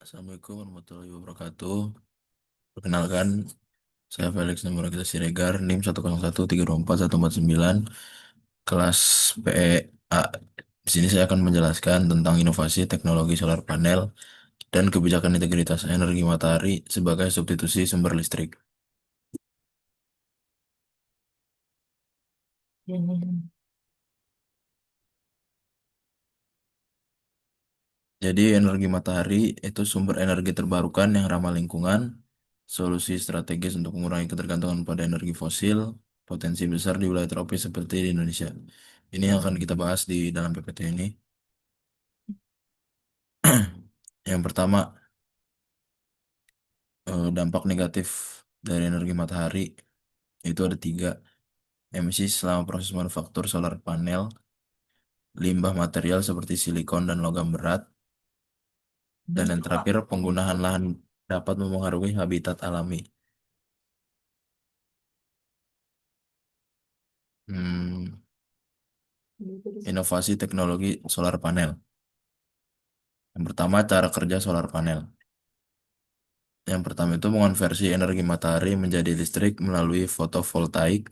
Assalamualaikum warahmatullahi wabarakatuh. Perkenalkan, saya Felix Namurakita Siregar, NIM 101324149, kelas PEA. Di sini saya akan menjelaskan tentang inovasi teknologi solar panel dan kebijakan integritas energi matahari sebagai substitusi sumber listrik. Jadi energi matahari itu sumber energi terbarukan yang ramah lingkungan, solusi strategis untuk mengurangi ketergantungan pada energi fosil, potensi besar di wilayah tropis seperti di Indonesia. Ini yang akan kita bahas di dalam PPT ini. Yang pertama, dampak negatif dari energi matahari itu ada tiga. Emisi selama proses manufaktur solar panel, limbah material seperti silikon dan logam berat, dan yang terakhir penggunaan lahan dapat mempengaruhi habitat alami. Hmm, Inovasi teknologi solar panel. Yang pertama, cara kerja solar panel. Yang pertama itu mengonversi energi matahari menjadi listrik melalui fotovoltaik.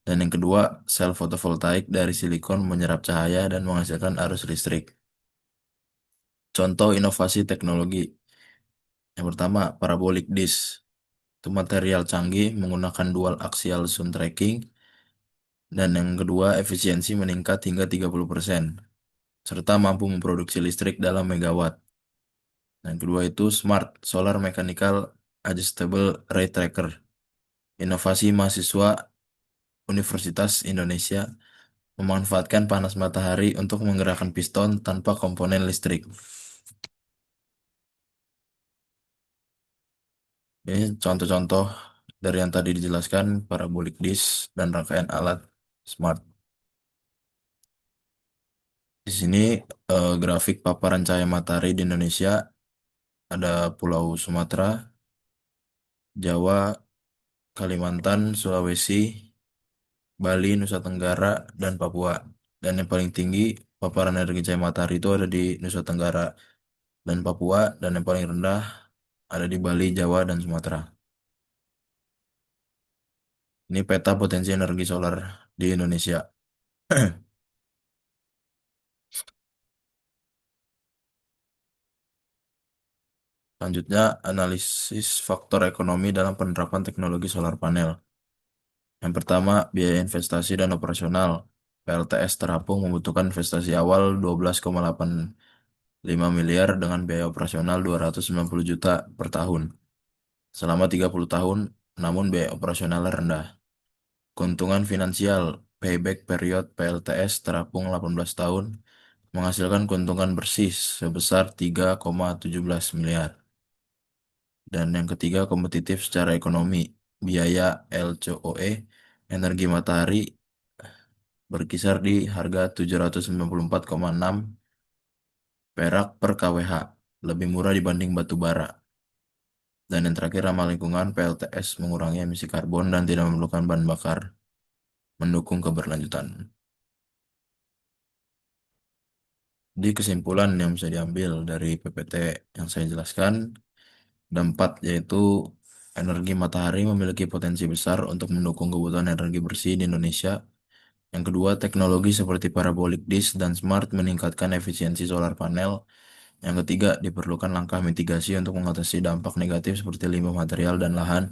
Dan yang kedua, sel fotovoltaik dari silikon menyerap cahaya dan menghasilkan arus listrik. Contoh inovasi teknologi. Yang pertama, parabolic disk. Itu material canggih menggunakan dual axial zoom tracking. Dan yang kedua, efisiensi meningkat hingga 30%, serta mampu memproduksi listrik dalam megawatt. Yang kedua itu Smart Solar Mechanical Adjustable Ray Tracker. Inovasi mahasiswa Universitas Indonesia memanfaatkan panas matahari untuk menggerakkan piston tanpa komponen listrik. Ini contoh-contoh dari yang tadi dijelaskan, parabolic disk dan rangkaian alat smart. Di sini grafik paparan cahaya matahari di Indonesia ada Pulau Sumatera, Jawa, Kalimantan, Sulawesi, Bali, Nusa Tenggara, dan Papua. Dan yang paling tinggi paparan energi cahaya matahari itu ada di Nusa Tenggara dan Papua, dan yang paling rendah ada di Bali, Jawa, dan Sumatera. Ini peta potensi energi solar di Indonesia. Selanjutnya, analisis faktor ekonomi dalam penerapan teknologi solar panel. Yang pertama, biaya investasi dan operasional. PLTS terapung membutuhkan investasi awal 12,85 miliar dengan biaya operasional 290 juta per tahun. Selama 30 tahun, namun biaya operasionalnya rendah. Keuntungan finansial, payback period PLTS terapung 18 tahun, menghasilkan keuntungan bersih sebesar 3,17 miliar. Dan yang ketiga, kompetitif secara ekonomi. Biaya LCOE energi matahari berkisar di harga 794,6 perak per kWh, lebih murah dibanding batu bara. Dan yang terakhir, ramah lingkungan, PLTS mengurangi emisi karbon dan tidak memerlukan bahan bakar, mendukung keberlanjutan. Di kesimpulan yang bisa diambil dari PPT yang saya jelaskan, ada empat, yaitu energi matahari memiliki potensi besar untuk mendukung kebutuhan energi bersih di Indonesia. Yang kedua, teknologi seperti parabolic disk dan smart meningkatkan efisiensi solar panel. Yang ketiga, diperlukan langkah mitigasi untuk mengatasi dampak negatif seperti limbah material dan lahan.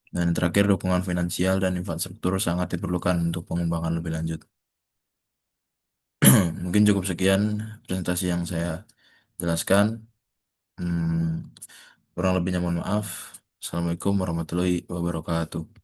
Dan yang terakhir, dukungan finansial dan infrastruktur sangat diperlukan untuk pengembangan lebih lanjut. Mungkin cukup sekian presentasi yang saya jelaskan. Hmm, Kurang lebihnya mohon maaf. Assalamualaikum warahmatullahi wabarakatuh.